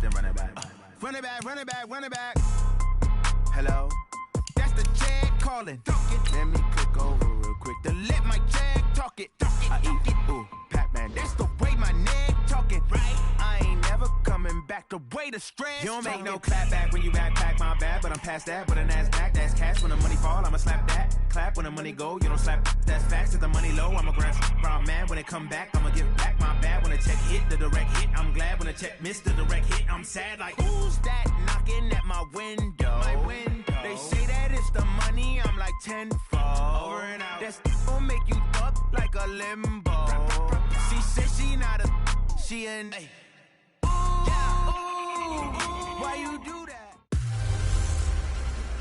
then run it back. Run it back, run it back, run it back. Hello? That's the Jag calling. Let me click over real quick to let my Jag talk it. I eat it, ooh, Pac-Man. That's the way my neck talking. Right? I ain't never coming back. The way the stress. You don't make no clap back when you backpack, my bad. But I'm past that with a NASDAQ. That's cash when the money fall. I'ma slap that. Clap when the money go. You don't slap. That's facts. If the money low, I'ma grab brown man. When it come back, I'ma give back my bad. When the check hit, the direct hit. I'm glad when the check missed the direct hit. I'm sad like, who's that knocking at my window? My window. They say that it's the money. I'm like tenfold. Over and out. That's gon' make you up like a limbo. She said she not a. She an. Hey. Why you do that?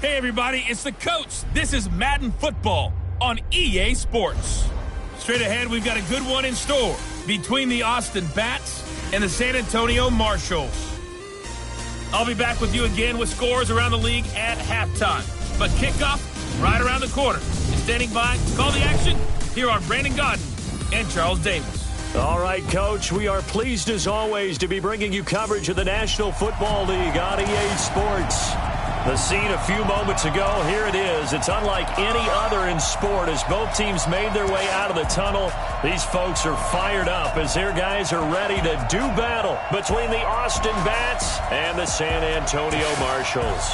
Hey everybody, it's the coach. This is Madden Football on EA Sports. Straight ahead, we've got a good one in store between the Austin Bats and the San Antonio Marshalls. I'll be back with you again with scores around the league at halftime. But kickoff right around the corner. And standing by to call the action, here are Brandon Godden and Charles Davis. All right, Coach, we are pleased as always to be bringing you coverage of the National Football League on EA Sports. The scene a few moments ago, here it is. It's unlike any other in sport as both teams made their way out of the tunnel. These folks are fired up as their guys are ready to do battle between the Austin Bats and the San Antonio Marshalls.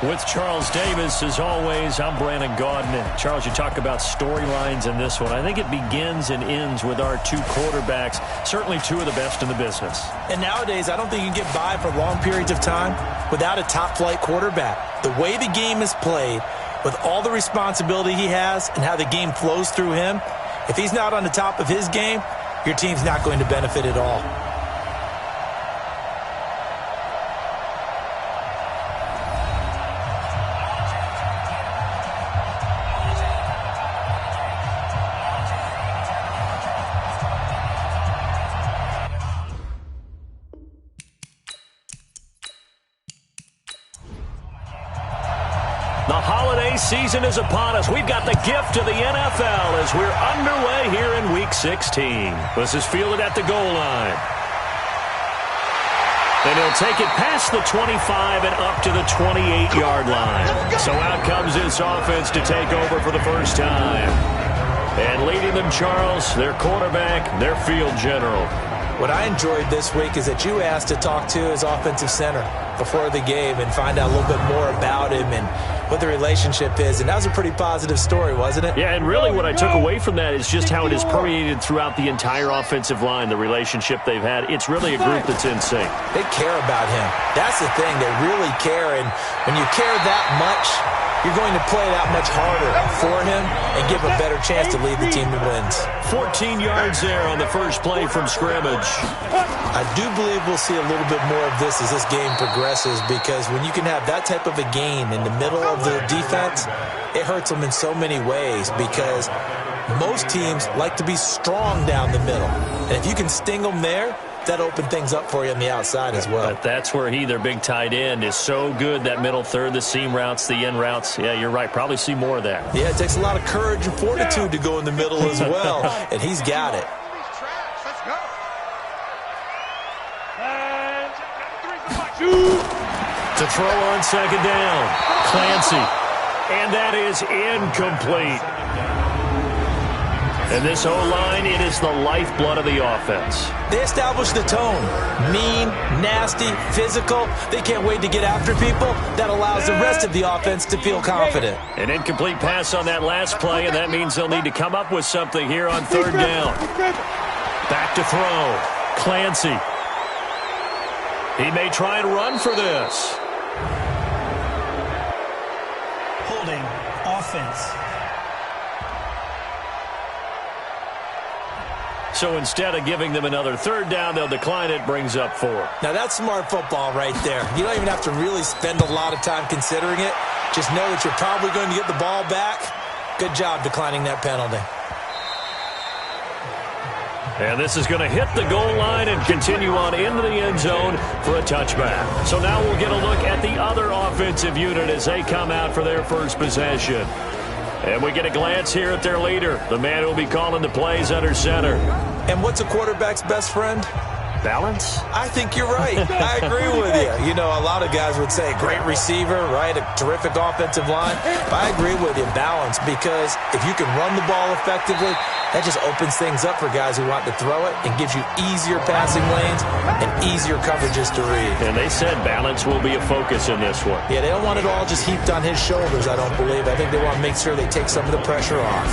With Charles Davis, as always, I'm Brandon Godden. And Charles, you talk about storylines in this one. I think it begins and ends with our two quarterbacks, certainly two of the best in the business. And nowadays, I don't think you can get by for long periods of time without a top-flight quarterback. The way the game is played, with all the responsibility he has and how the game flows through him, if he's not on the top of his game, your team's not going to benefit at all. Season is upon us. We've got the gift of the NFL as we're underway here in Week 16. This is fielded at the goal line. And he'll take it past the 25 and up to the 28-yard line. So out comes this offense to take over for the first time. And leading them, Charles, their quarterback, their field general. What I enjoyed this week is that you asked to talk to his offensive center before the game and find out a little bit more about him and what the relationship is. And that was a pretty positive story, wasn't it? Yeah, and really what I took away from that is just how it is permeated throughout the entire offensive line, the relationship they've had. It's really a group that's in sync. They care about him. That's the thing. They really care. And when you care that much, you're going to play that much harder for him and give a better chance to lead the team to wins. 14 yards there on the first play from scrimmage. I do believe we'll see a little bit more of this as this game progresses, because when you can have that type of a gain in the middle of the defense, it hurts them in so many ways, because most teams like to be strong down the middle. And if you can sting them there, that opened things up for you on the outside as well. But that's where their big tight end, is so good, that middle third, the seam routes, the in routes. Yeah, you're right. Probably see more of that. Yeah, it takes a lot of courage and fortitude to go in the middle as well, and he's got it. To throw on second down, Clancy. And that is incomplete. And this O-line, it is the lifeblood of the offense. They establish the tone. Mean, nasty, physical. They can't wait to get after people. That allows the rest of the offense to feel confident. An incomplete pass on that last play, and that means they'll need to come up with something here on third down. Back to throw. Clancy. He may try and run for this. Holding offense. So instead of giving them another third down, they'll decline it, brings up 4. Now that's smart football right there. You don't even have to really spend a lot of time considering it. Just know that you're probably going to get the ball back. Good job declining that penalty. And this is going to hit the goal line and continue on into the end zone for a touchback. So now we'll get a look at the other offensive unit as they come out for their first possession. And we get a glance here at their leader, the man who will be calling the plays under center. And what's a quarterback's best friend? Balance? I think you're right. I agree with you. You know, a lot of guys would say great receiver, right? A terrific offensive line. But I agree with you, balance, because if you can run the ball effectively, that just opens things up for guys who want to throw it and gives you easier passing lanes and easier coverages to read. And they said balance will be a focus in this one. Yeah, they don't want it all just heaped on his shoulders, I don't believe. I think they want to make sure they take some of the pressure off.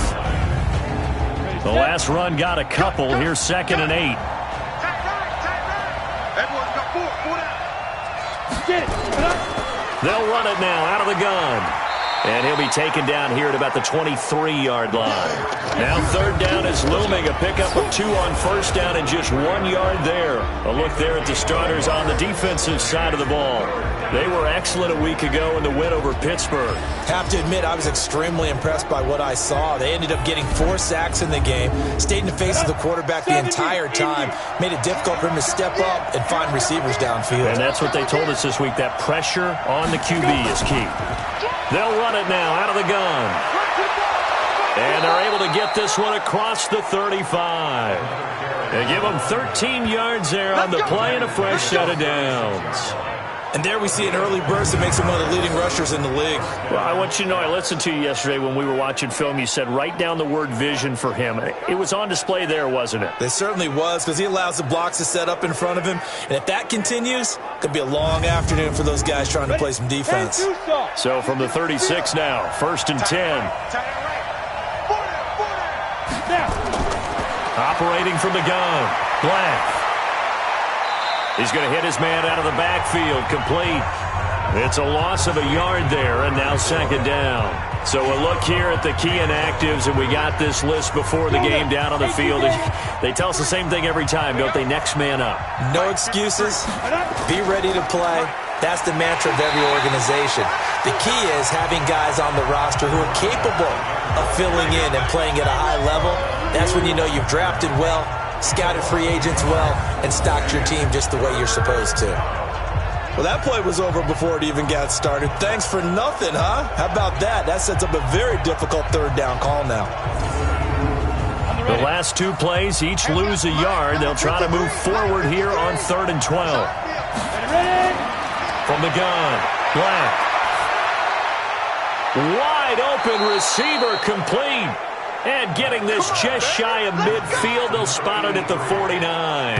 The last run got a couple. Here's 2nd and 8. They'll run it now out of the gun. And he'll be taken down here at about the 23-yard line. Now 3rd down is looming. A pickup of 2 on 1st down and just 1 yard there. A look there at the starters on the defensive side of the ball. They were excellent a week ago in the win over Pittsburgh. Have to admit, I was extremely impressed by what I saw. They ended up getting 4 sacks in the game, stayed in the face of the quarterback the entire time, made it difficult for him to step up and find receivers downfield. And that's what they told us this week, that pressure on the QB is key. They'll run it now out of the gun. And they're able to get this one across the 35. They give them 13 yards there on the play and a fresh set of downs. And there we see an early burst that makes him one of the leading rushers in the league. Well, I want you to know, I listened to you yesterday when we were watching film. You said write down the word vision for him. It was on display there, wasn't it? It certainly was, because he allows the blocks to set up in front of him. And if that continues, it could be a long afternoon for those guys trying to play some defense. So from the 36 now, 1st and 10. Operating from the gun, Black. He's going to hit his man out of the backfield, complete. It's a loss of a yard there, and now 2nd down. So a look here at the key inactives, and we got this list before the game down on the field. They tell us the same thing every time, don't they? Next man up. No excuses. Be ready to play. That's the mantra of every organization. The key is having guys on the roster who are capable of filling in and playing at a high level. That's when you know you've drafted well, scouted free agents well, and stocked your team just the way you're supposed to. Well, that play was over before it even got started. Thanks for nothing, huh? How about that? That sets up a very difficult 3rd down call now. The last 2 plays, each lose a yard. They'll try to move forward here on 3rd and 12. From the gun, Black. Wide open receiver, complete. And getting this just shy of midfield, they'll spot it at the 49.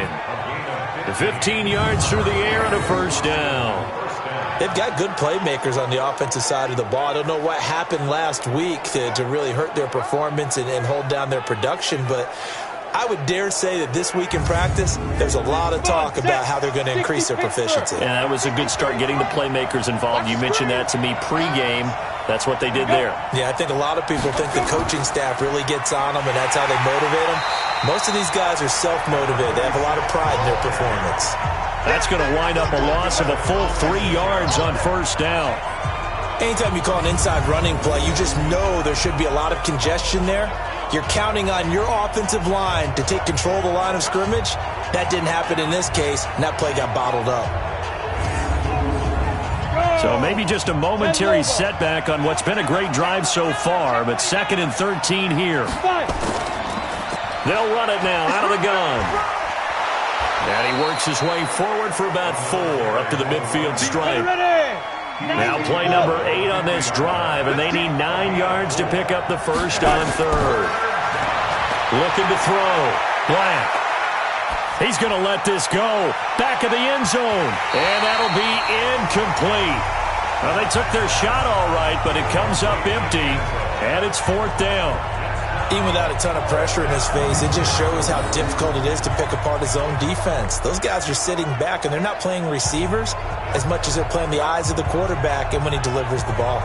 The 15 yards through the air and a 1st down. They've got good playmakers on the offensive side of the ball. I don't know what happened last week to really hurt their performance and hold down their production, but I would dare say that this week in practice, there's a lot of talk about how they're going to increase their proficiency. And that was a good start, getting the playmakers involved. You mentioned that to me pregame. That's what they did there. Yeah, I think a lot of people think the coaching staff really gets on them, and that's how they motivate them. Most of these guys are self-motivated. They have a lot of pride in their performance. That's going to wind up a loss of a full 3 yards on 1st down. Anytime you call an inside running play, you just know there should be a lot of congestion there. You're counting on your offensive line to take control of the line of scrimmage. That didn't happen in this case, and that play got bottled up. So maybe just a momentary setback on what's been a great drive so far, but 2nd and 13 here. They'll run it now out of the gun. And he works his way forward for about 4 up to the midfield stripe. Now play number 8 on this drive, and they need 9 yards to pick up the 1st on 3rd. Looking to throw. Black. He's going to let this go. Back of the end zone. And that'll be incomplete. Well, they took their shot all right, but it comes up empty, and it's 4th down. Even without a ton of pressure in his face, it just shows how difficult it is to pick apart his own defense. Those guys are sitting back, and they're not playing receivers as much as they're playing the eyes of the quarterback and when he delivers the ball.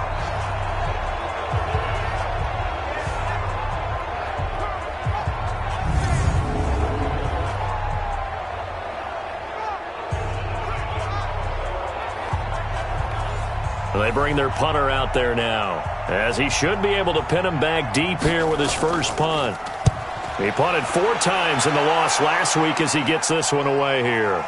They bring their punter out there now, as he should be able to pin him back deep here with his first punt. He punted 4 times in the loss last week as he gets this one away here.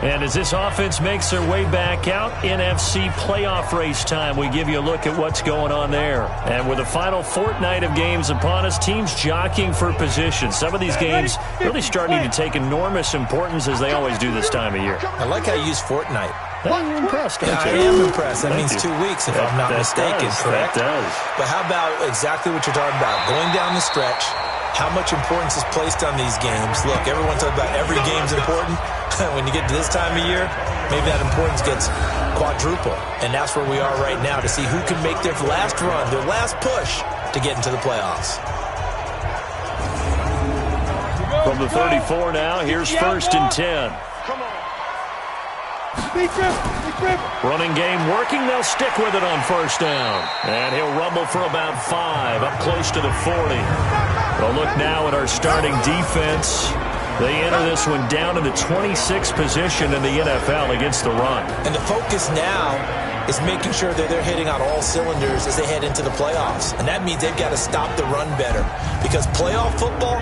And as this offense makes their way back out, NFC playoff race time, we give you a look at what's going on there. And with the final fortnight of games upon us, teams jockeying for position. Some of these games really starting to take enormous importance as they always do this time of year. I like how you use fortnight. You're impressed, aren't you? I am impressed. That means 2 weeks, if I'm not mistaken, correct? That does. But how about exactly what you're talking about? Going down the stretch, how much importance is placed on these games. Look, everyone talks about every game's important. When you get to this time of year, maybe that importance gets quadruple. And that's where we are right now to see who can make their last run, their last push to get into the playoffs. From the 34 now, here's 1st and 10. Running game working. They'll stick with it on 1st down. And he'll rumble for about 5, up close to the 40. Well, look now at our starting defense. They enter this one down in the 26th position in the NFL against the run. And the focus now is making sure that they're hitting on all cylinders as they head into the playoffs. And that means they've got to stop the run better. Because playoff football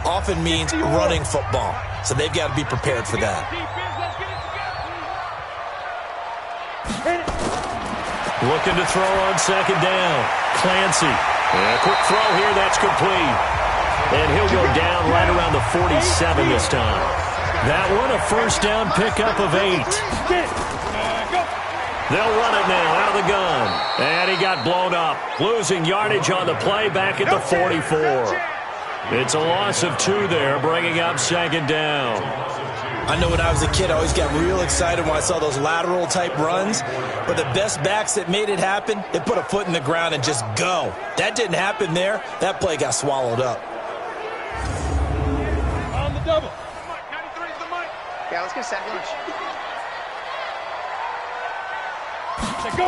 often means running football. So they've got to be prepared for that. Looking to throw on 2nd down. Clancy. And a quick throw here. That's complete. And he'll go down right around the 47 this time. That one, a 1st down pickup of 8. They'll run it now out of the gun. And he got blown up. Losing yardage on the play back at the 44. It's a loss of 2 there, bringing up 2nd down. I know when I was a kid, I always got real excited when I saw those lateral-type runs. But the best backs that made it happen, they put a foot in the ground and just go. That didn't happen there. That play got swallowed up. On the double. Yeah, let's get set lunch. Go.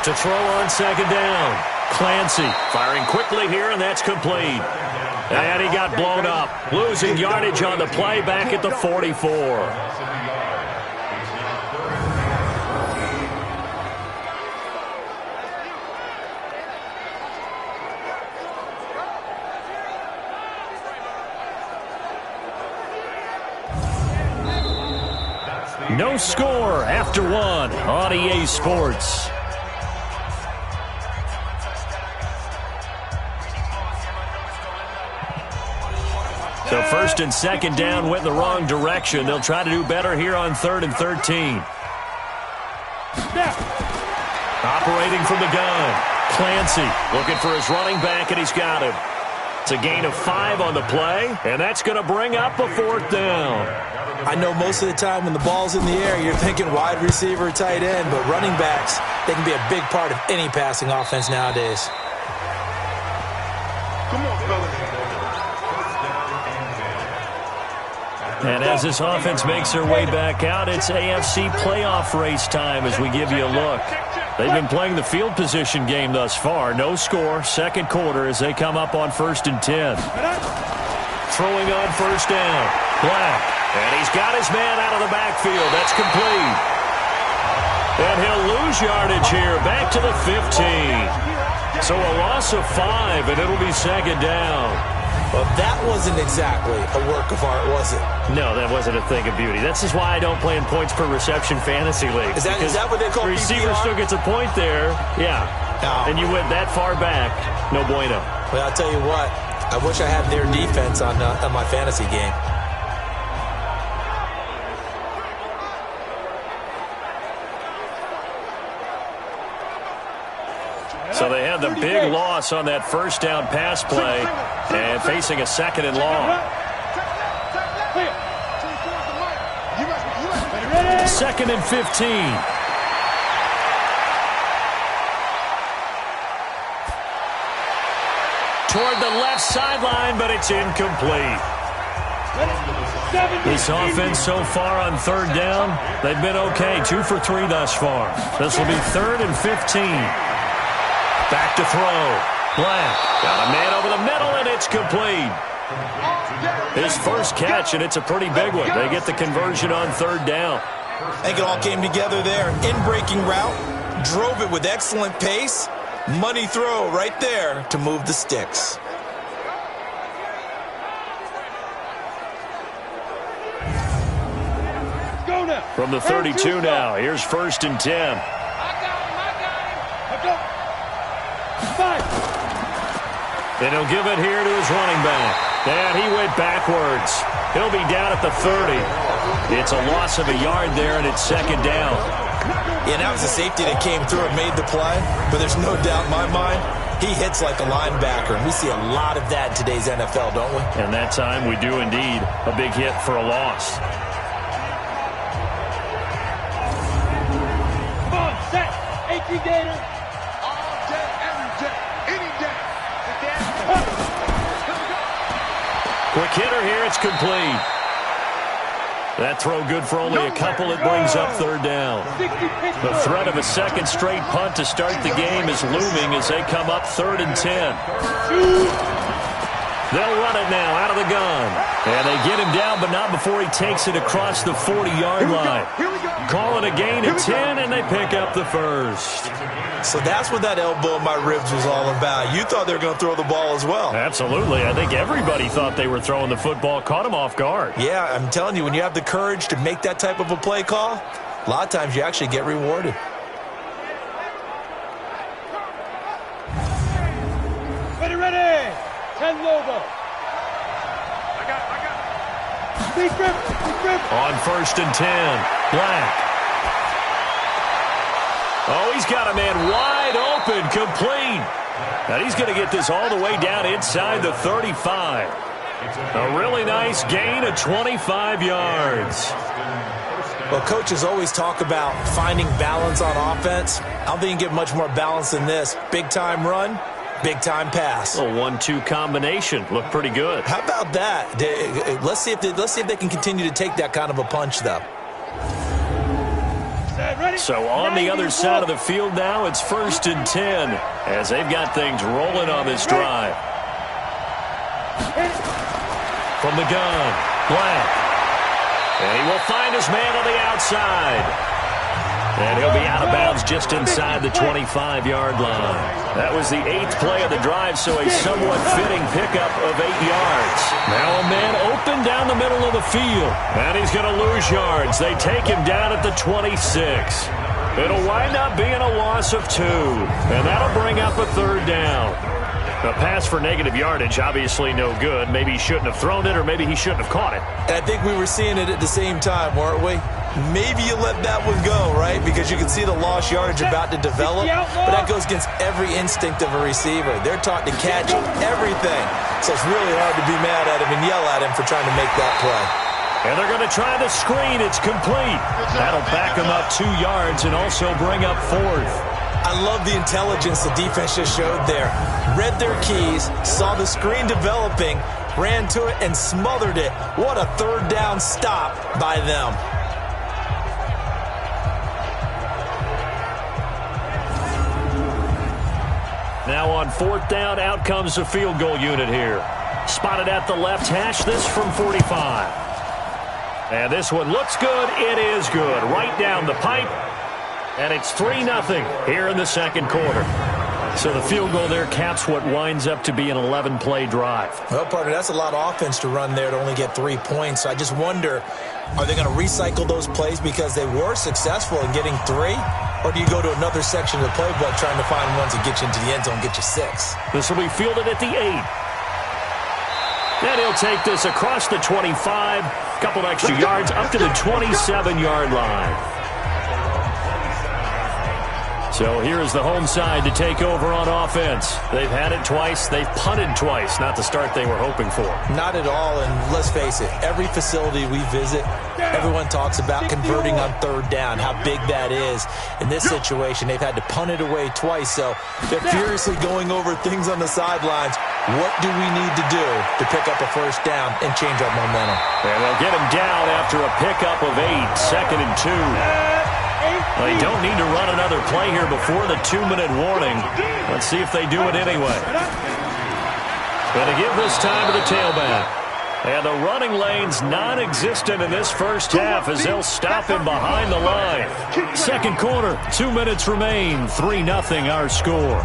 To throw on 2nd down. Clancy firing quickly here, and that's complete. And he got blown up. Losing yardage on the play back at the 44. No score after 1 on EA Sports. So 1st and 2nd down went in the wrong direction. They'll try to do better here on 3rd and 13. Operating from the gun. Clancy looking for his running back, and he's got him. It's a gain of 5 on the play, and that's going to bring up a 4th down. I know most of the time when the ball's in the air, you're thinking wide receiver, tight end, but running backs, they can be a big part of any passing offense nowadays. Come on, fellas. And as this offense makes their way back out, it's AFC playoff race time as we give you a look. They've been playing the field position game thus far. No score, 2nd quarter as they come up on 1st and 10. Throwing on 1st down. Black. And he's got his man out of the backfield. That's complete. And he'll lose yardage here. Back to the 15. So a loss of 5, and it'll be 2nd down. Well, that wasn't exactly a work of art, was it? No, that wasn't a thing of beauty. This is why I don't play in points per reception fantasy league. Is that what they call the receiver PPR? still gets a point there. Yeah. Oh. And you went that far back. No bueno. Well, I'll tell you what. I wish I had their defense on my fantasy game. So they had the big loss on that 1st down pass play and facing a 2nd and long. 2nd and 15. Toward the left sideline, but it's incomplete. This offense so far on 3rd down, they've been okay. 2 for 3 thus far. This will be 3rd and 15. Back to throw. Black got a man over the middle, and it's complete. His first catch, and it's a pretty big one. They get the conversion on 3rd down. I think it all came together there. In-breaking route, drove it with excellent pace. Money throw right there to move the sticks. From the 32 now, here's 1st and 10. I got him. Let's go. 5. And he'll give it here to his running back. And he went backwards. He'll be down at the 30. It's a loss of a yard there, and it's 2nd down. Yeah, that was a safety that came through and made the play. But there's no doubt in my mind, he hits like a linebacker. And we see a lot of that in today's NFL, don't we? And that time we do indeed. A big hit for a loss. Come on, set. 18 Gator. All day, every day, any day. Quick hitter here. It's complete. That throw good for only a couple. It brings up 3rd down. The threat of a second straight punt to start the game is looming as they come up 3rd and 10. They'll run it now out of the gun. And they get him down, but not before he takes it across the 40-yard line. Call it a gain of 10, and they pick up the 1st. So that's what that elbow in my ribs was all about. You thought they were going to throw the ball as well. Absolutely. I think everybody thought they were throwing the football, caught him off guard. Yeah, I'm telling you, when you have the courage to make that type of a play call, a lot of times you actually get rewarded. Ready. 10 logo. I got it. Big grip. On 1st and 10, Black. Oh, he's got a man wide open, complete. Now he's going to get this all the way down inside the 35. A really nice gain of 25 yards. Well, coaches always talk about finding balance on offense. I don't think you can get much more balance than this. Big-time run, big-time pass. A 1-2 combination. Looked pretty good. How about that? Let's see if they can continue to take that kind of a punch, though. So on the other side of the field now, it's 1st and 10 as they've got things rolling on this drive. From the gun, Black. And he will find his man on the outside. And he'll be out of bounds just inside the 25-yard line. That was the 8th play of the drive, so a somewhat fitting pickup of 8 yards. Now a man open down the middle of the field. And he's going to lose yards. They take him down at the 26. It'll wind up being a loss of 2. And that'll bring up a 3rd down. A pass for negative yardage, obviously no good. Maybe he shouldn't have thrown it, or maybe he shouldn't have caught it. And I think we were seeing it at the same time, weren't we? Maybe you let that one go, right? Because you can see the lost yardage about to develop. But that goes against every instinct of a receiver. They're taught to catch everything. So it's really hard to be mad at him and yell at him for trying to make that play. And they're going to try the screen. It's complete. That'll back him up 2 yards and also bring up 4th. I love the intelligence the defense just showed there. Read their keys, saw the screen developing, ran to it, and smothered it. What a 3rd down stop by them. Now on 4th down, out comes the field goal unit here. Spotted at the left hash, this from 45. And this one looks good. It is good. Right down the pipe. And it's 3-0 here in the 2nd quarter. So the field goal there caps what winds up to be an 11-play drive. Well, partner, that's a lot of offense to run there to only get 3 points. So I just wonder, are they going to recycle those plays because they were successful in getting 3? Or do you go to another section of the playbook trying to find ones that get you into the end zone, get you 6? This will be fielded at the 8. And he'll take this across the 25. Couple extra yards up to the 27-yard line. So here is the home side to take over on offense. They've had it twice. They've punted twice. Not the start they were hoping for. Not at all, and let's face it, every facility we visit, everyone talks about converting on 3rd down, how big that is. In this situation, they've had to punt it away twice, so they're furiously going over things on the sidelines. What do we need to do to pick up a 1st down and change our momentum? And they'll get him down after a pickup of 8, 2nd and 2. They don't need to run another play here before the 2-minute warning. Let's see if they do it anyway. Going to give this time to the tailback. And the running lane's non-existent in this first half as they'll stop him behind the line. 2nd quarter, 2 minutes remain. 3-0 our score.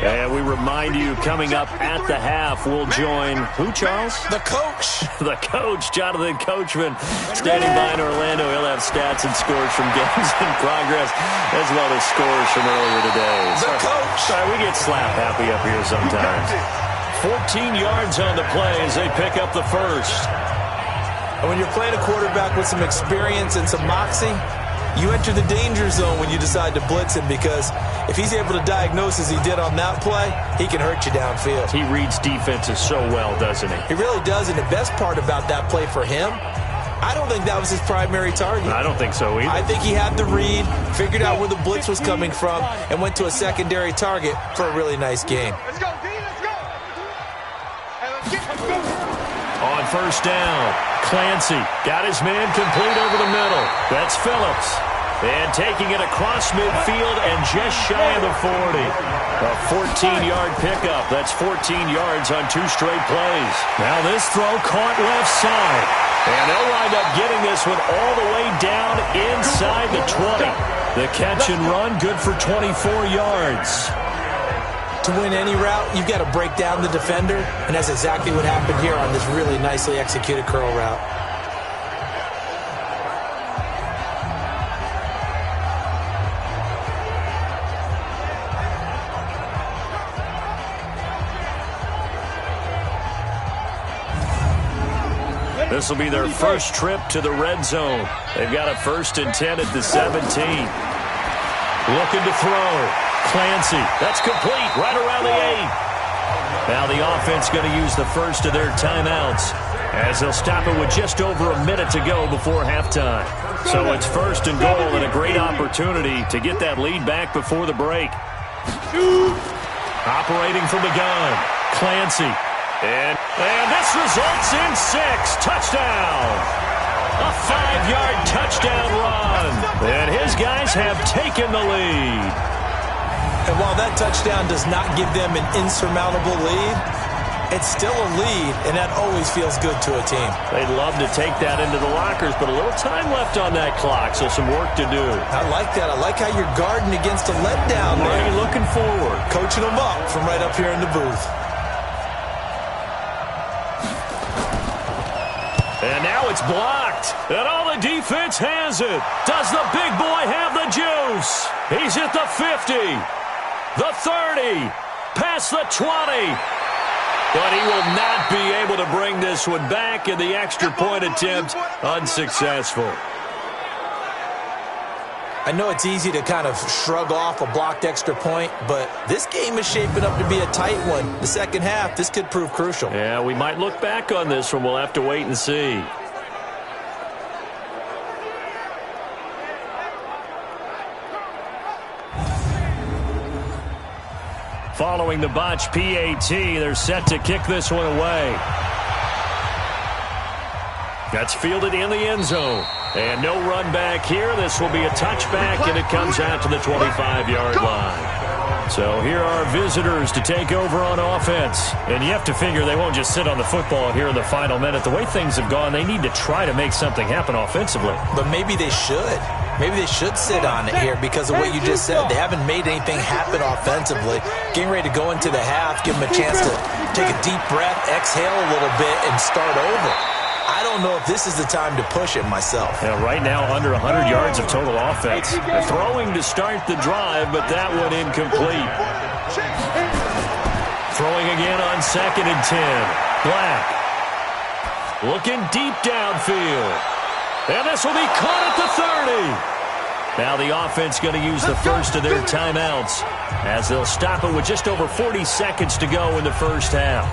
And we remind you, coming up at the half, we'll join who, Charles? The coach. The coach, Jonathan Coachman, standing by in Orlando. He'll have stats and scores from games in progress, as well as scores from earlier today. The coach. Sorry, we get slap happy up here sometimes. 14 yards on the play as they pick up the first. And when you're playing a quarterback with some experience and some moxie, you enter the danger zone when you decide to blitz him, because if he's able to diagnose as he did on that play, he can hurt you downfield. He reads defenses so well, doesn't he? He really does, and the best part about that play for him, I don't think that was his primary target. I don't think so either. I think he had the read, figured out where the blitz was coming from, and went to a secondary target for a really nice game. Let's go, D, let's go. Hey, let's go. On first down, Clancy got his man complete over the middle. That's Phillips. And taking it across midfield and just shy of the 40. A 14-yard pickup. That's 14 yards on 2 straight plays. Now this throw caught left side. And they'll wind up getting this one all the way down inside the 20. The catch and run, good for 24 yards. To win any route, you've got to break down the defender, and that's exactly what happened here on this really nicely executed curl route. This will be their first trip to the red zone. They've got a 1st and 10 at the 17. Looking to throw. Clancy, that's complete, right around the 8. Now the offense going to use the first of their timeouts, as they'll stop it with just over a minute to go before halftime. So it's 1st and goal, and a great opportunity to get that lead back before the break. Operating from the gun, Clancy. And this results in 6. Touchdown. A 5-yard touchdown run. And his guys have taken the lead. And while that touchdown does not give them an insurmountable lead, it's still a lead, and that always feels good to a team. They'd love to take that into the lockers, but a little time left on that clock, so some work to do. I like that. I like how you're guarding against a letdown there. Are you looking forward? Coaching them up from right up here in the booth. And now it's blocked. And all the defense has it. Does the big boy have the juice? He's at the 50. The 30. Past the 20. But he will not be able to bring this one back, and the extra point attempt unsuccessful. I know it's easy to kind of shrug off a blocked extra point, but this game is shaping up to be a tight one. The second half, this could prove crucial. Yeah, we might look back on this one. We'll have to wait and see. Following the botch PAT, they're set to kick this one away. That's fielded in the end zone. And no run back here. This will be a touchback, and it comes out to the 25-yard line. So here are visitors to take over on offense. And you have to figure they won't just sit on the football here in the final minute. The way things have gone, they need to try to make something happen offensively. But maybe they should. Maybe they should sit on it here because of what you just said. They haven't made anything happen offensively. Getting ready to go into the half, give them a chance to take a deep breath, exhale a little bit, and start over. I don't know if this is the time to push it myself. Yeah, right now, under 100 yards of total offense. They're throwing to start the drive, but that one incomplete. Throwing again on 2nd and 10. Black. Looking deep downfield. And this will be caught at the 30. Now the offense going to use the first of their timeouts, as they'll stop it with just over 40 seconds to go in the first half.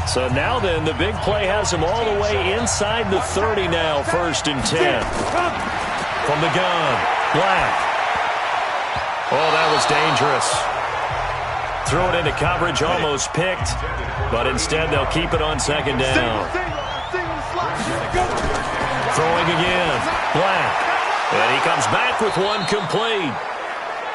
So now then, the big play has them all the way inside the 30 now, 1st and 10. From the gun, Black. Oh, that was dangerous. Throw it into coverage, almost picked, but instead they'll keep it on 2nd down. Throwing again, Black. And he comes back with one complete.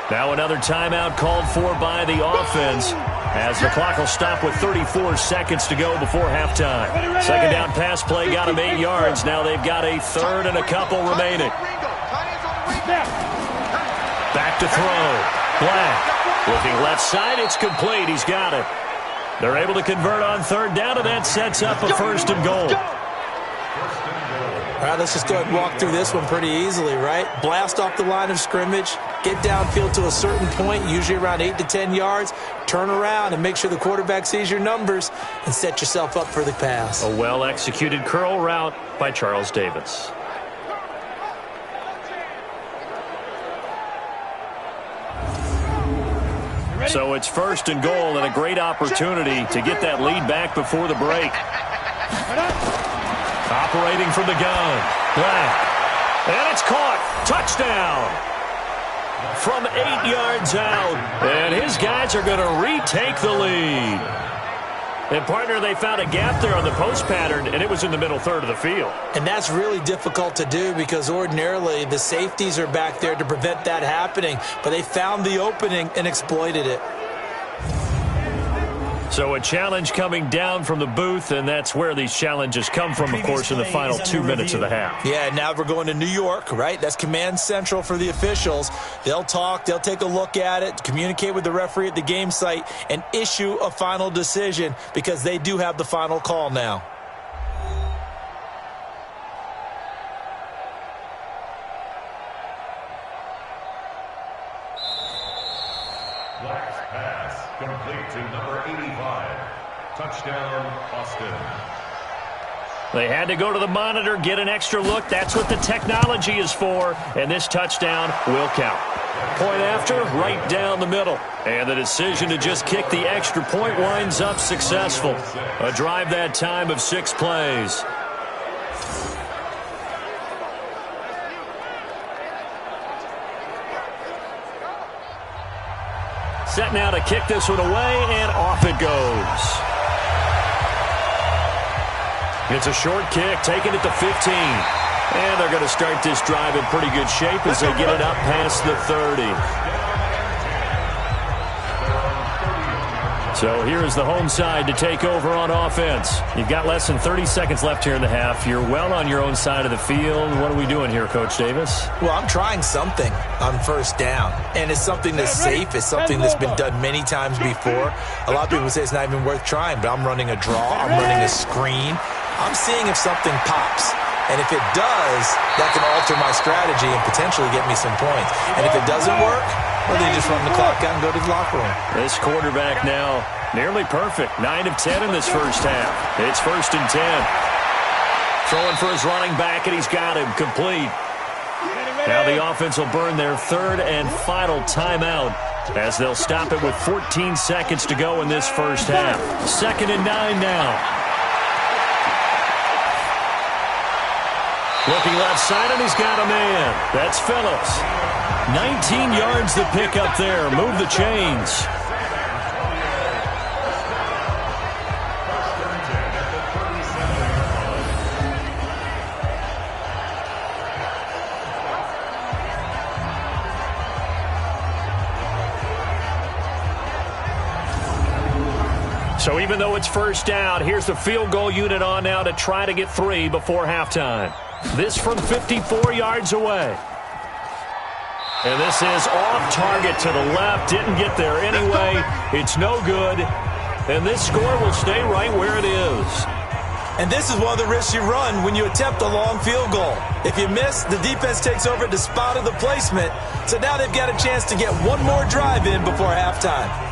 Now another timeout called for by the offense, as the clock will stop with 34 seconds to go before halftime. 2nd down pass play got him 8 yards. Now they've got a 3rd and a couple remaining. Back to throw. Black. Looking left side, it's complete. He's got it. They're able to convert on third down, and that sets up a first and goal. All right, let's just go ahead and walk through this one pretty easily, right? Blast off the line of scrimmage, get downfield to a certain point, usually around 8 to 10 yards, turn around and make sure the quarterback sees your numbers and set yourself up for the pass. A well-executed curl route by Charles Davis. So it's first and goal and a great opportunity to get that lead back before the break. Operating from the gun. Black. And it's caught. Touchdown. From 8 yards out. And his guys are going to retake the lead. And, partner, they found a gap there on the post pattern, and it was in the middle third of the field. And that's really difficult to do because ordinarily the safeties are back there to prevent that happening. But they found the opening and exploited it. So a challenge coming down from the booth, and that's where these challenges come from, of course, in the final 2 minutes of the half. Yeah, now we're going to New York, right? That's command central for the officials. They'll talk, they'll take a look at it, communicate with the referee at the game site, and issue a final decision because they do have the final call now. Last pass complete to number 85. Touchdown, Austin. They had to go to the monitor, get an extra look. That's what the technology is for. And this touchdown will count. Point after, right down the middle. And the decision to just kick the extra point winds up successful. A drive that time of 6 plays. Set now to kick this one away, and off it goes. It's a short kick, taking it to 15. And they're going to start this drive in pretty good shape as they get it up past the 30. So here is the home side to take over on offense. You've got less than 30 seconds left here in the half. You're well on your own side of the field. What are we doing here, Coach Davis? Well, I'm trying something on first down, and it's something that's safe. It's something that's been done many times before. A lot of people say it's not even worth trying, but I'm running a draw. I'm running a screen. I'm seeing if something pops. And if it does, that can alter my strategy and potentially get me some points. And if it doesn't work, well, then you just run the clock out and go to the locker room. This quarterback now nearly perfect. 9 of 10 in this first half. It's first and 10. Throwing for his running back, and he's got him complete. Now the offense will burn their third and final timeout as they'll stop it with 14 seconds to go in this first half. 2nd and 9 now. Looking left side, and he's got a man. That's Phillips. 19 yards the pick up there. Move the chains. So even though it's first down, here's the field goal unit on now to try to get 3 before halftime. This from 54 yards away. And this is off target to the left. Didn't get there anyway. It's no good. And this score will stay right where it is. And this is one of the risks you run when you attempt a long field goal. If you miss, the defense takes over at the spot of the placement. So now they've got a chance to get one more drive in before halftime.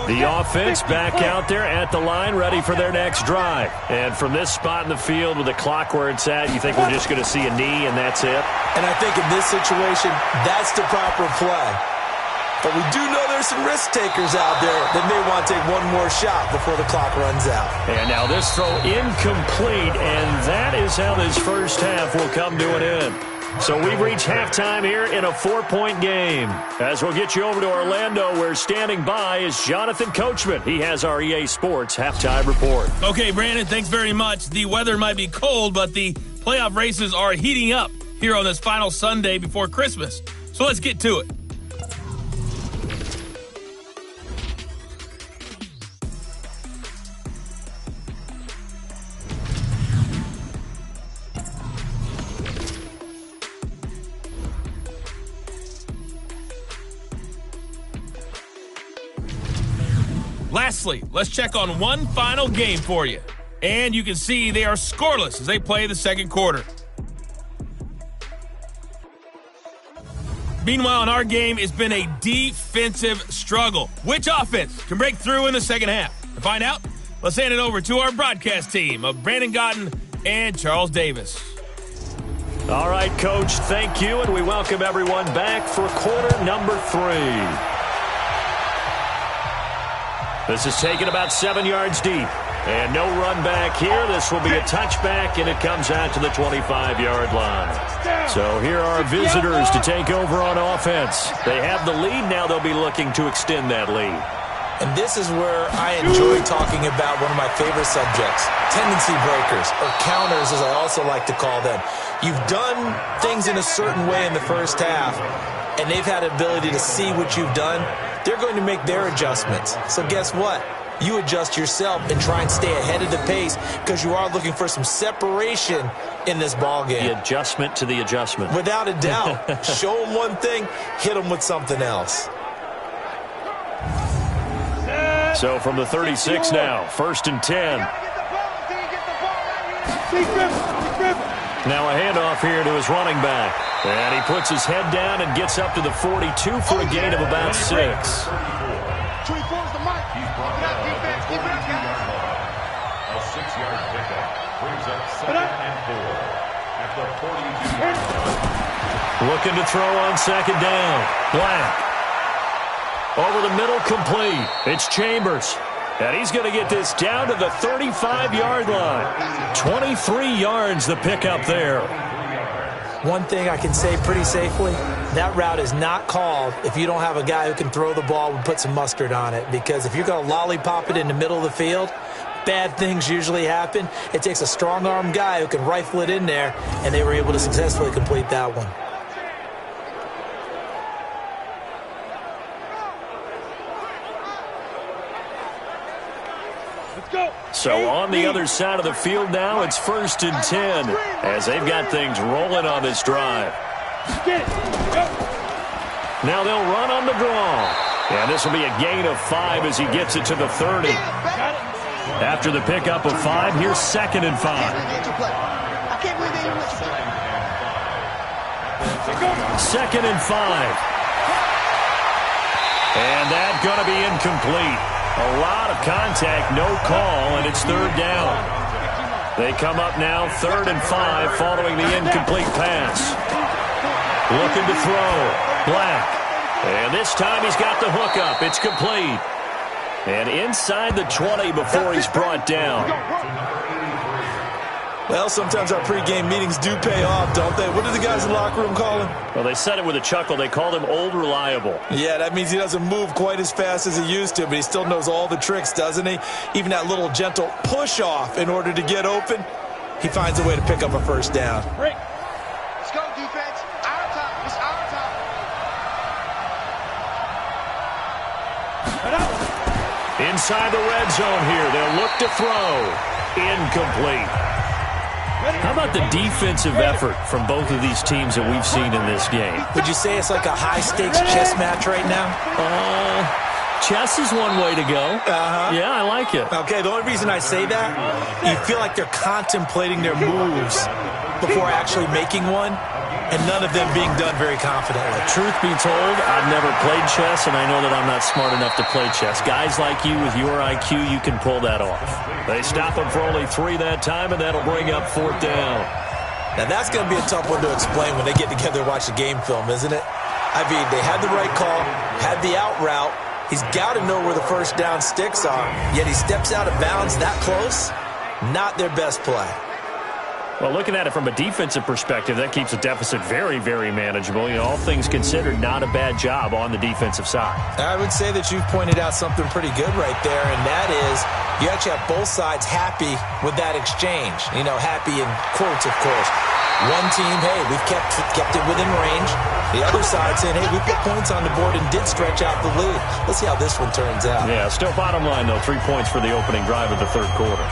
The offense back out there at the line, ready for their next drive. And from this spot in the field with the clock where it's at, you think we're just going to see a knee and that's it? And I think in this situation, that's the proper play. But we do know there's some risk takers out there that may want to take one more shot before the clock runs out. And now this throw incomplete, and that is how this first half will come to an end. So we've reached halftime here in a 4-point game. As we'll get you over to Orlando, where standing by is Jonathan Coachman. He has our EA Sports halftime report. Okay, Brandon, thanks very much. The weather might be cold, but the playoff races are heating up here on this final Sunday before Christmas. So let's get to it. Lastly, let's check on one final game for you. And you can see they are scoreless as they play the second quarter. Meanwhile, in our game, it's been a defensive struggle. Which offense can break through in the second half? To find out, let's hand it over to our broadcast team of Brandon Gotten and Charles Davis. All right, Coach, thank you, and we welcome everyone back for quarter number 3. This is taken about 7 yards deep. And no run back here. This will be a touchback, and it comes out to the 25-yard line. So here are visitors to take over on offense. They have the lead. Now they'll be looking to extend that lead. And this is where I enjoy talking about one of my favorite subjects, tendency breakers, or counters as I also like to call them. You've done things in a certain way in the first half, and they've had the ability to see what you've done. They're going to make their adjustments. So guess what? You adjust yourself and try and stay ahead of the pace because you are looking for some separation in this ball game. The adjustment to the adjustment. Without a doubt. Show them one thing, hit them with something else. So from the 36 now, 1st and 10. Now a handoff here to his running back. And he puts his head down and gets up to the 42 for a gain of about 6. 24's the mark. Keep it up, defense. Keep it up, guys. A 6-yard pickup brings up 2nd and 4 at the 42-yard line. Looking to throw on 2nd down. Black. Over the middle, complete. It's Chambers. And he's going to get this down to the 35-yard line. 23 yards the pickup there. One thing I can say pretty safely, that route is not called if you don't have a guy who can throw the ball and put some mustard on it. Because if you're going to lollipop it in the middle of the field, bad things usually happen. It takes a strong-arm guy who can rifle it in there, and they were able to successfully complete that one. So on the other side of the field now, it's 1st and 10 as they've got things rolling on this drive. Now they'll run on the draw. And this will be a gain of 5 as he gets it to the 30. After the pickup of 5, here's 2nd and 5. 2nd and 5. And that's going to be incomplete. A lot of contact, no call, and it's 3rd down. They come up now 3rd and 5 following the incomplete pass. Looking to throw. Black. And this time he's got the hook up. It's complete. And inside the 20 before he's brought down. Well, sometimes our pregame meetings do pay off, don't they? What do the guys in the locker room call him? Well, they said it with a chuckle. They called him Old Reliable. Yeah, that means he doesn't move quite as fast as he used to, but he still knows all the tricks, doesn't he? Even that little gentle push-off in order to get open, he finds a way to pick up a 1st down. Break. Let's go, defense. Our time. It's our time. Inside the red zone here. They'll look to throw. Incomplete. How about the defensive effort from both of these teams that we've seen in this game? Would you say it's like a high-stakes chess match right now? Chess is one way to go. Yeah, I like it. Okay, the only reason I say that, you feel like they're contemplating their moves before actually making one, and none of them being done very confidently. Truth be told, I've never played chess, and I know that I'm not smart enough to play chess. Guys like you with your IQ, you can pull that off. They stop him for only 3 that time, and that'll bring up 4th down. Now, that's going to be a tough one to explain when they get together and watch the game film, isn't it? I mean, they had the right call, had the out route. He's got to know where the 1st down sticks are, yet he steps out of bounds that close. Not their best play. Well, looking at it from a defensive perspective, that keeps the deficit very, very manageable. You know, all things considered, not a bad job on the defensive side. I would say that you've pointed out something pretty good right there, and that is you actually have both sides happy with that exchange. You know, happy in quotes, of course. One team, hey, we've kept it within range. The other side saying, hey, we put points on the board and did stretch out the lead. Let's see how this one turns out. Yeah, still bottom line, though, 3 points for the opening drive of the 3rd quarter.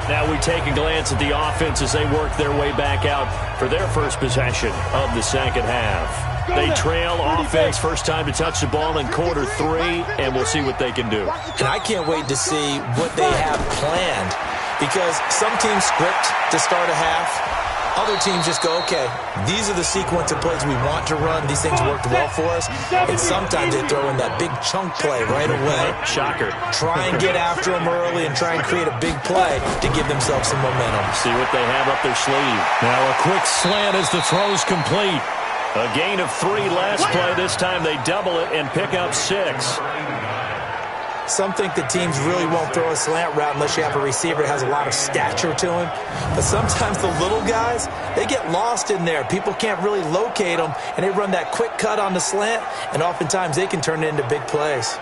Now we take a glance at the offense as they work their way back out for their first possession of the second half. They trail offense, first time to touch the ball in quarter 3, and we'll see what they can do. And I can't wait to see what they have planned, because some teams script to start a half. Other teams just go, okay, these are the sequence of plays we want to run. These things worked well for us. And sometimes they throw in that big chunk play right away. Shocker. Try and get after them early and try and create a big play to give themselves some momentum. See what they have up their sleeve. Now a quick slant as the throw's complete. A gain of 3 last play. This time they double it and pick up 6. Some think that teams really won't throw a slant route unless you have a receiver that has a lot of stature to him. But sometimes the little guys, they get lost in there. People can't really locate them, and they run that quick cut on the slant, and oftentimes they can turn it into big plays.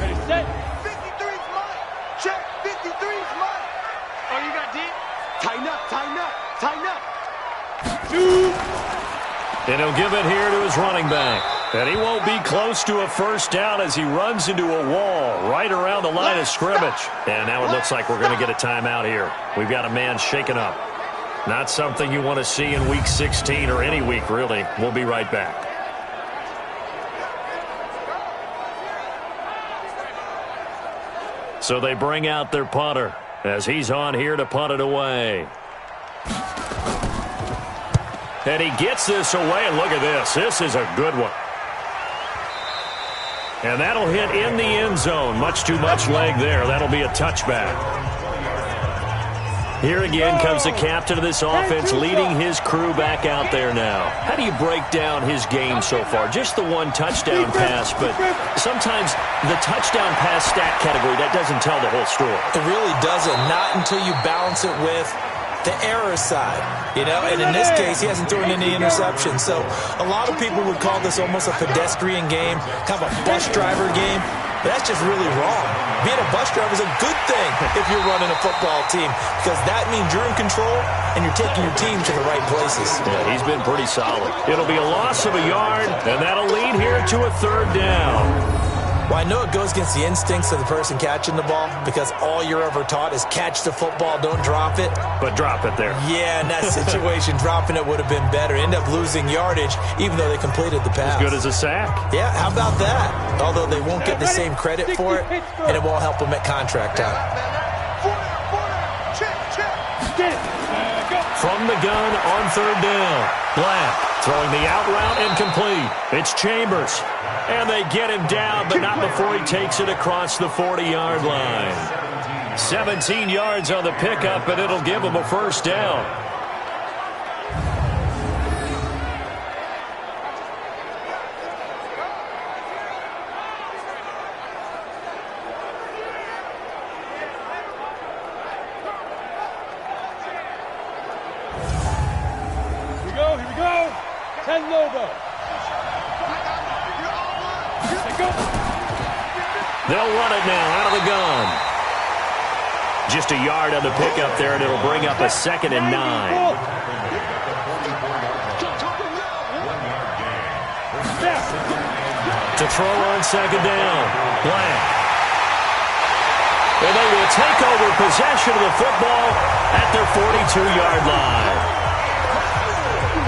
Ready, set. 53's mine. Check. 53's mine. Oh, you got deep? Tighten up, tighten up, tighten up. 2. And he'll give it here to his running back. And he won't be close to a first down as he runs into a wall right around the line of scrimmage. And now it looks like we're going to get a timeout here. We've got a man shaken up. Not something you want to see in Week 16 or any week, really. We'll be right back. So they bring out their punter as he's on here to punt it away. And he gets this away, and look at this. This is a good one. And that'll hit in the end zone. Much too much leg there. That'll be a touchback. Here again comes the captain of this offense leading his crew back out there now. How do you break down his game so far? Just the one touchdown pass, but sometimes the touchdown pass stat category, that doesn't tell the whole story. It really doesn't. Not until you balance it with the error side, you know, and in this case, he hasn't thrown any interceptions. So a lot of people would call this almost a pedestrian game, kind of a bus driver game, but that's just really wrong. Being a bus driver is a good thing if you're running a football team, because that means you're in control and you're taking your team to the right places. Yeah, he's been pretty solid. It'll be a loss of a yard, and that'll lead here to a 3rd down. Well, I know it goes against the instincts of the person catching the ball, because all you're ever taught is catch the football, don't drop it. But drop it there. Yeah, in that situation, dropping it would have been better. End up losing yardage, even though they completed the pass. As good as a sack. Yeah, how about that? Although they won't get the same credit for it, and it won't help them at contract time. From the gun on 3rd down. Black throwing the out route and complete. It's Chambers. And they get him down, but not before he takes it across the 40-yard line. 17 yards on the pickup, and it'll give him a 1st down. Here we go. 10 logo. They'll run it now out of the gun. Just a yard on the pickup there, and it'll bring up a 2nd and 9. To throw on 2nd down. Black. And they will take over possession of the football at their 42-yard line.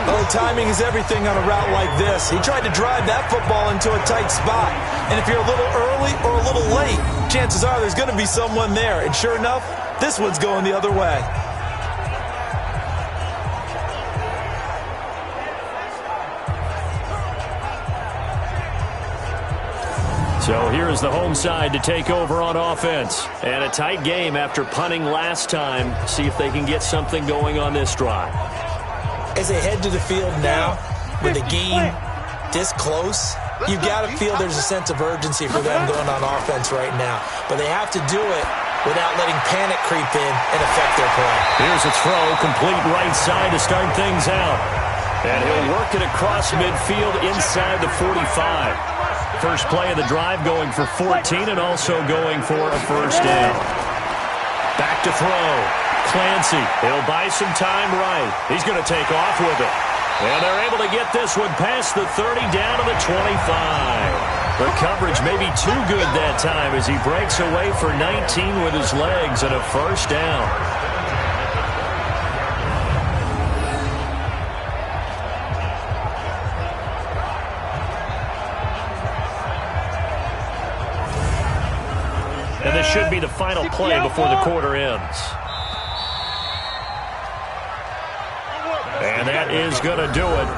Oh, timing is everything on a route like this. He tried to drive that football into a tight spot. And if you're a little early or a little late, chances are there's going to be someone there. And sure enough, this one's going the other way. So here's the home side to take over on offense. And a tight game after punting last time. See if they can get something going on this drive. As they head to the field now, with the game this close, you've got to feel there's a sense of urgency for them going on offense right now. But they have to do it without letting panic creep in and affect their play. Here's a throw, complete right side to start things out. And he'll work it across midfield inside the 45. First play of the drive going for 14 and also going for a 1st down. Back to throw. Clancy, he'll buy some time right. He's going to take off with it. And they're able to get this one past the 30 down to the 25. The coverage may be too good that time as he breaks away for 19 with his legs and a 1st down. should be the final play before the quarter ends. And that is going to do it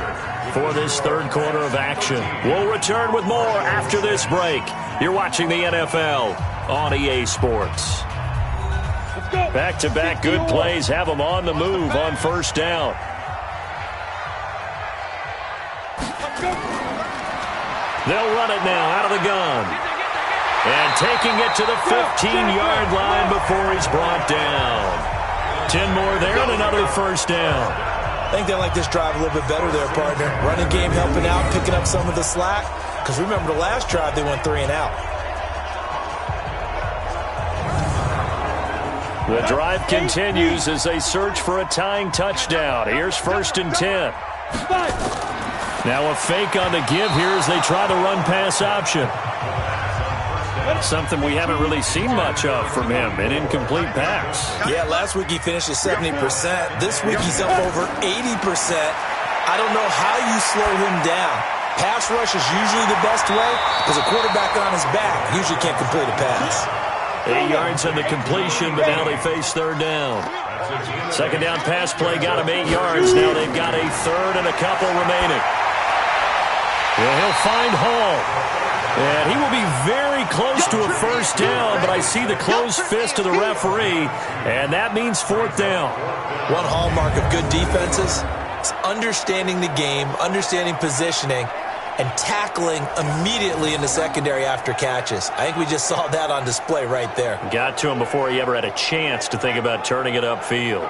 for this third quarter of action. We'll return with more after this break. You're watching the NFL on EA Sports. Back-to-back good plays have them on the move on first down. They'll run it now out of the gun. And taking it to the 15-yard line before he's brought down. 10 more there and another first down. I think they like this drive a little bit better there, partner. Running game helping out, picking up some of the slack. Because remember the last drive, they went 3 and out. The drive continues as they search for a tying touchdown. Here's 1st and 10. Now a fake on the give here as they try the run-pass option. Something we haven't really seen much of from him, an incomplete pass. Yeah, last week he finished at 70%. This week he's up over 80%. I don't know how you slow him down. Pass rush is usually the best way because a quarterback on his back usually can't complete a pass. 8 yards on the completion, but now they face third down. Second down pass play got him 8 yards. Now they've got a third and a couple remaining. Well, he'll find Hall. And he will be very close to a first down, but I see the closed fist of the referee, and that means 4th down. One hallmark of good defenses is understanding the game, understanding positioning, and tackling immediately in the secondary after catches. I think we just saw that on display right there. Got to him before he ever had a chance to think about turning it upfield.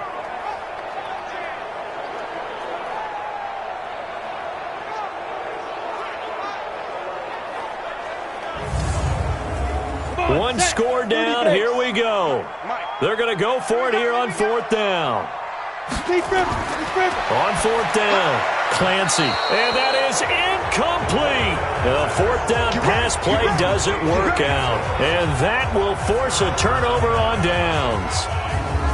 One score down, here we go. They're going to go for it here on 4th down. On 4th down, Clancy. And that is incomplete. The 4th down pass play doesn't work out. And that will force a turnover on downs.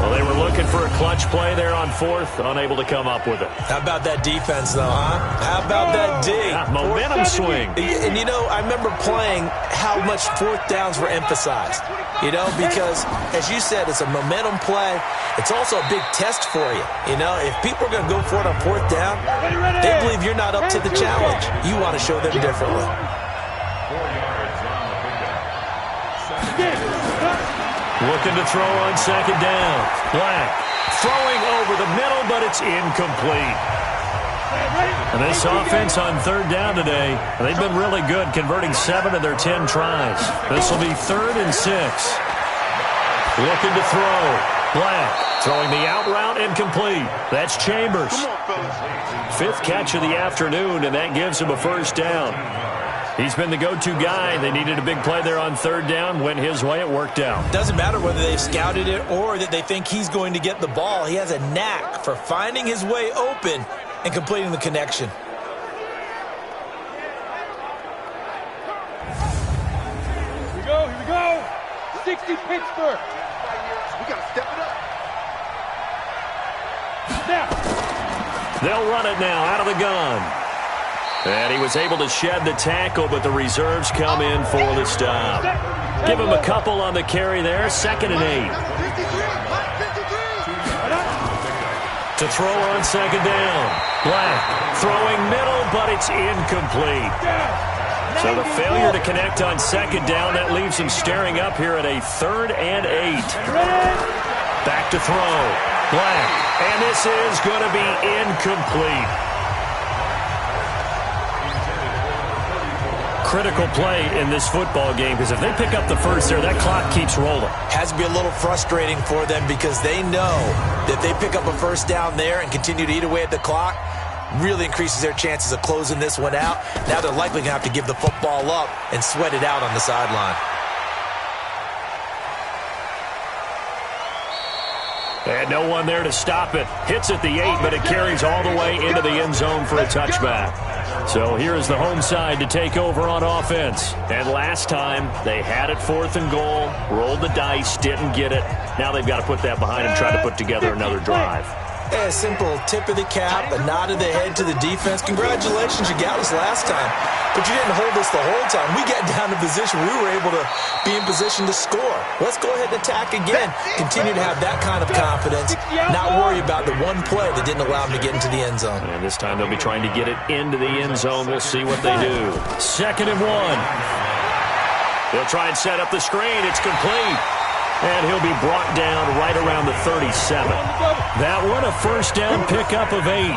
Well, they were looking for a clutch play there on 4th, unable to come up with it. How about that defense, though, huh? How about that D? Momentum swing. And, you know, I remember playing how much 4th downs were emphasized. You know, because, as you said, it's a momentum play. It's also a big test for you. You know, if people are going to go for it on 4th down, they believe you're not up to the challenge. You want to show them differently. 4 yards on the pickup. Looking to throw on second down. Black throwing over the middle, but it's incomplete. And this offense on 3rd down today, they've been really good, converting 7 of their 10 tries. This will be 3rd and 6. Looking to throw. Black throwing the out route, incomplete. That's Chambers. 5th catch of the afternoon, and that gives him a first down. He's been the go-to guy. They needed a big play there on 3rd down. Went his way. It worked out. Doesn't matter whether they've scouted it or that they think he's going to get the ball. He has a knack for finding his way open and completing the connection. Here we go. 60 Pittsburgh. We got to step it up. Now. They'll run it now out of the gun. And he was able to shed the tackle, but the reserves come in for the stop. Give him a couple on the carry there. 2nd and 8. To throw on 2nd down. Black throwing middle, but it's incomplete. So the failure to connect on 2nd down, that leaves him staring up here at a 3rd and 8. Back to throw. Black. And this is going to be incomplete. Critical play in this football game because if they pick up the first there, that clock keeps rolling. Has to be a little frustrating for them because they know that they pick up a first down there and continue to eat away at the clock, really increases their chances of closing this one out. Now they're likely going to have to give the football up and sweat it out on the sideline. And no one there to stop it. Hits at the 8, but it carries all the way into the end zone for a touchback. So here is the home side to take over on offense. And last time, they had it 4th and goal, rolled the dice, didn't get it. Now they've got to put that behind and try to put together another drive. Hey, a simple tip of the cap, a nod of the head to the defense. Congratulations, you got us last time. But you didn't hold us the whole time. We got down to position. We were able to be in position to score. Let's go ahead and attack again. Continue to have that kind of confidence. Not worry about the one play that didn't allow them to get into the end zone. And this time they'll be trying to get it into the end zone. We'll see what they do. 2nd and 1. They'll try and set up the screen. It's complete. And he'll be brought down right around the 37. That one, a first down pickup of 8.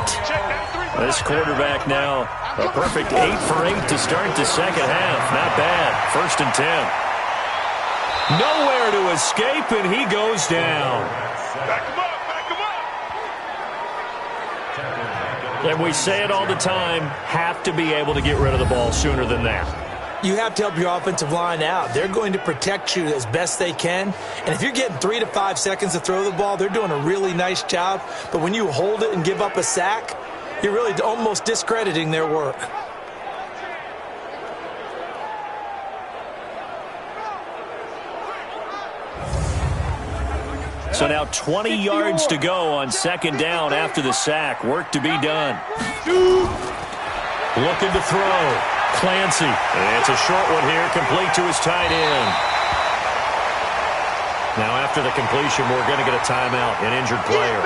This quarterback now, a perfect 8 for 8 to start the second half. Not bad. 1st and 10. Nowhere to escape, and he goes down. Back him up, back him up. And we say it all the time, have to be able to get rid of the ball sooner than that. You have to help your offensive line out. They're going to protect you as best they can. And if you're getting 3 to 5 seconds to throw the ball, they're doing a really nice job. But when you hold it and give up a sack, you're really almost discrediting their work. So now 20 yards to go on 2nd down after the sack. Work to be done. Looking to throw. Clancy. And it's a short one here, complete to his tight end. Now after the completion, we're going to get a timeout, an injured player.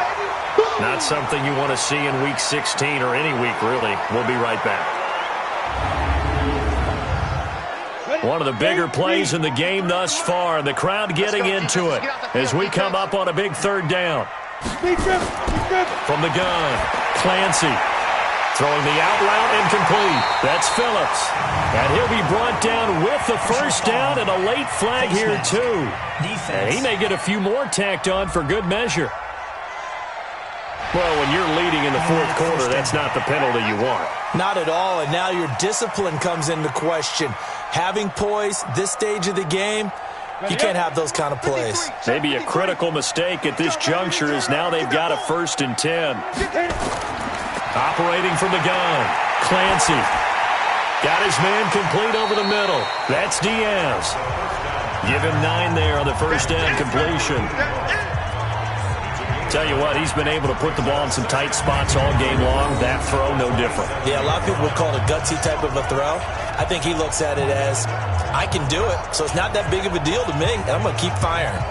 Not something you want to see in Week 16 or any week, really. We'll be right back. One of the bigger plays in the game thus far, and the crowd getting into it as we come up on a big 3rd down. From the gun, Clancy. Throwing the out route incomplete. That's Phillips. And he'll be brought down with the first down and a late flag here, too. And he may get a few more tacked on for good measure. Well, when you're leading in the 4th quarter, that's not the penalty you want. Not at all, and now your discipline comes into question. Having poise this stage of the game, you can't have those kind of plays. Maybe a critical mistake at this juncture is now they've got a 1st and 10. Operating from the gun, Clancy. Got his man complete over the middle. That's Diaz. Give him 9 there on the first down completion. Tell you what, he's been able to put the ball in some tight spots all game long. That throw, no different. Yeah, a lot of people would call it a gutsy type of a throw. I think he looks at it as, I can do it, so it's not that big of a deal to me, and I'm going to keep firing.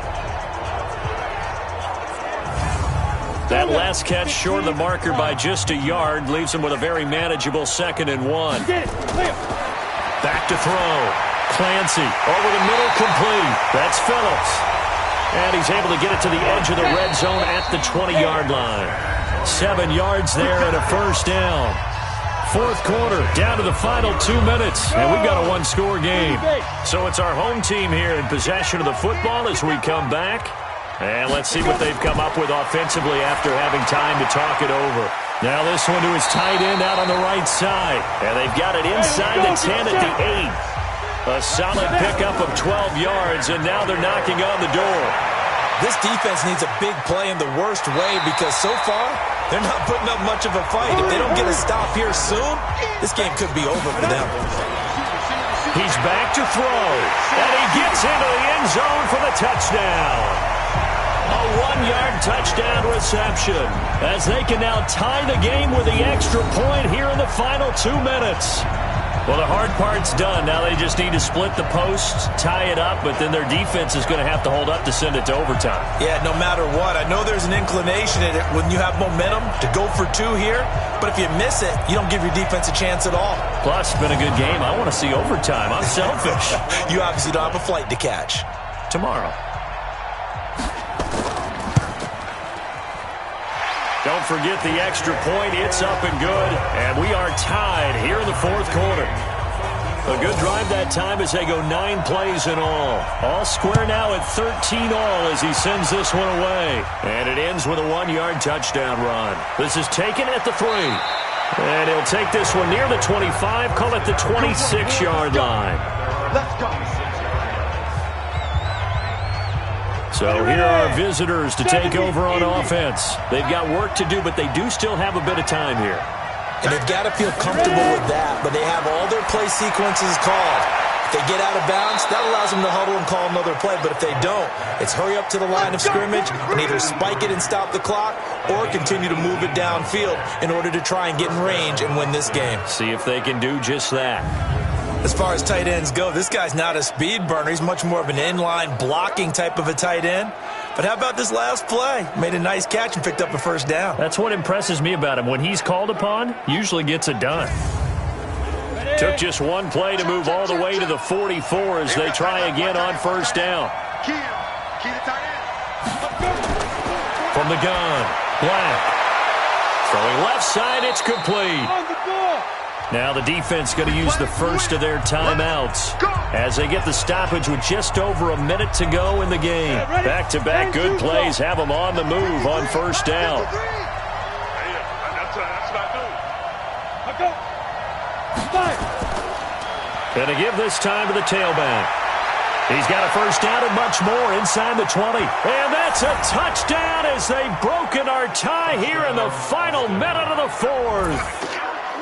That last catch short of the marker by just a yard leaves him with a very manageable 2nd and 1. Back to throw. Clancy over the middle, complete. That's Phillips. And he's able to get it to the edge of the red zone at the 20-yard line. 7 yards there and a first down. 4th quarter, down to the final 2 minutes, and we've got a 1-score game. So it's our home team here in possession of the football as we come back. And let's see what they've come up with offensively after having time to talk it over. Now this one to his tight end out on the right side. And they've got it inside the 10 at the 8. A solid pickup of 12 yards, and now they're knocking on the door. This defense needs a big play in the worst way because so far, they're not putting up much of a fight. If they don't get a stop here soon, this game could be over for them. He's back to throw, and he gets into the end zone for the touchdown. A 1-yard touchdown reception as they can now tie the game with the extra point here in the final 2 minutes. Well, the hard part's done. Now they just need to split the posts, tie it up, but then their defense is going to have to hold up to send it to overtime. Yeah, no matter what. I know there's an inclination in it when you have momentum to go for 2 here, but if you miss it, you don't give your defense a chance at all. Plus, it's been a good game. I want to see overtime. I'm selfish. You obviously don't have a flight to catch. Tomorrow. Don't forget the extra point. It's up and good. And we are tied here in the 4th quarter. A good drive that time as they go 9 plays in all. All square now at 13 all as he sends this one away. And it ends with a 1-yard touchdown run. This is taken at the 3. And he'll take this one near the 25, call it the 26-yard line. Let's go. So here are our visitors to take over on offense. They've got work to do, but they do still have a bit of time here. And they've got to feel comfortable with that, but they have all their play sequences called. If they get out of bounds, that allows them to huddle and call another play. But if they don't, it's hurry up to the line of scrimmage and either spike it and stop the clock or continue to move it downfield in order to try and get in range and win this game. See if they can do just that. As far as tight ends go, this guy's not a speed burner. He's much more of an inline blocking type of a tight end. But how about this last play? Made a nice catch and picked up a first down. That's what impresses me about him. When he's called upon, usually gets it done. Took just one play to move all the way to the 44 as they try again on first down. From the gun, Black. Throwing left side, it's complete. Now the defense going to use the first of their timeouts as they get the stoppage with just over a minute to go in the game. Back-to-back good plays have them on the move on first down. And to give this time to the tailback. He's got a first down and much more inside the 20. And that's a touchdown as they've broken our tie here in the final minute of the fourth.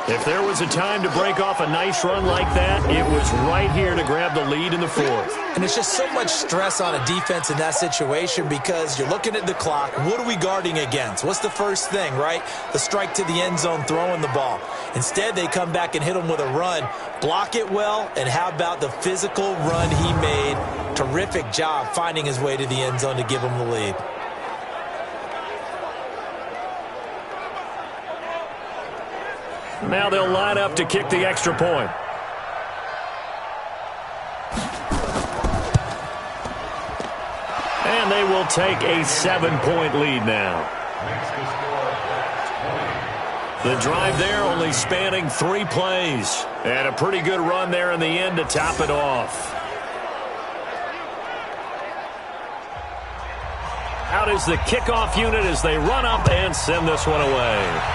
If there was a time to break off a nice run like that, it was right here to grab the lead in the fourth. And it's just so much stress on a defense in that situation because you're looking at the clock. What are we guarding against? What's the first thing, right? The strike to the end zone, throwing the ball. Instead, they come back and hit him with a run. Block it well, and how about the physical run he made? Terrific job finding his way to the end zone to give him the lead. Now they'll line up to kick the extra point. And they will take a 7-point lead now. The drive there only spanning 3 plays. And a pretty good run there in the end to top it off. Out is the kickoff unit as they run up and send this one away.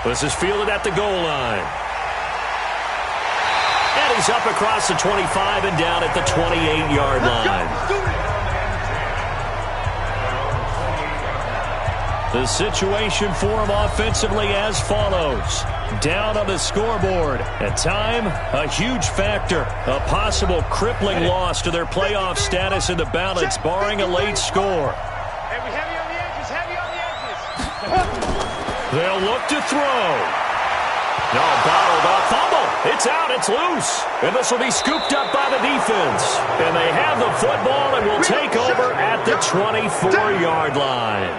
This is fielded at the goal line. And he's up across the 25 and down at the 28-yard line. The situation for him offensively as follows. Down on the scoreboard. At time, a huge factor. A possible crippling loss to their playoff status in the balance, barring a late score. Hey, we heavy on the edges, heavy on the edges. They'll look to throw. No, bottled up. Fumble. It's out. It's loose. And this will be scooped up by the defense. And they have the football and will take over at the 24-yard line.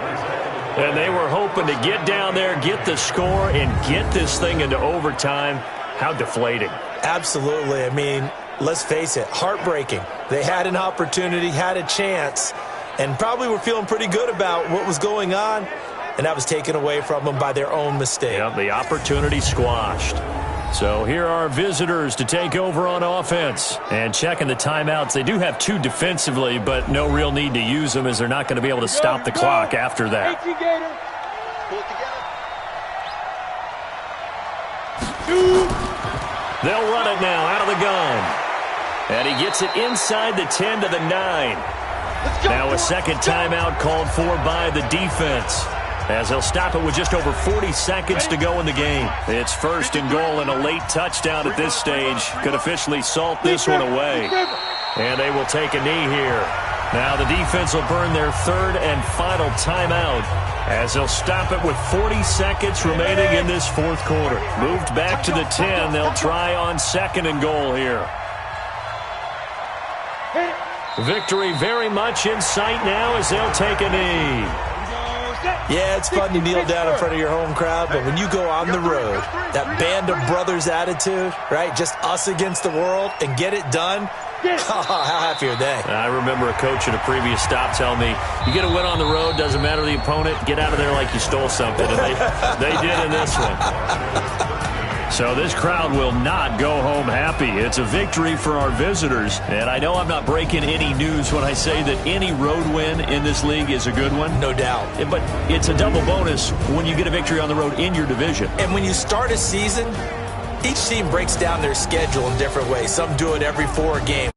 And they were hoping to get down there, get the score, and get this thing into overtime. How deflating. Absolutely. I mean, let's face it, heartbreaking. They had an opportunity, had a chance, and probably were feeling pretty good about what was going on. And that was taken away from them by their own mistake. Yep, the opportunity squashed. So here are visitors to take over on offense. And checking the timeouts, they do have 2 defensively, but no real need to use them as they're not going to be able to stop the clock after that. They'll run it now out of the gun. And he gets it inside the 10 to the 9. Now a second timeout called for by the defense, as they'll stop it with just over 40 seconds to go in the game. It's first and goal, and a late touchdown at this stage could officially salt this one away. And they will take a knee here. Now the defense will burn their 3rd and final timeout, as they'll stop it with 40 seconds remaining in this 4th quarter. Moved back to the 10. They'll try on 2nd and goal here. Victory very much in sight now as they'll take a knee. Yeah, it's fun to kneel down in front of your home crowd, but when you go on the road, that band of brothers attitude, right, just us against the world, and get it done, how happy are they? I remember a coach at a previous stop telling me, you get a win on the road, doesn't matter the opponent, get out of there like you stole something, and they did in this one. So this crowd will not go home happy. It's a victory for our visitors. And I know I'm not breaking any news when I say that any road win in this league is a good one. No doubt. But it's a double bonus when you get a victory on the road in your division. And when you start a season, each team breaks down their schedule in different ways. Some do it every 4 games.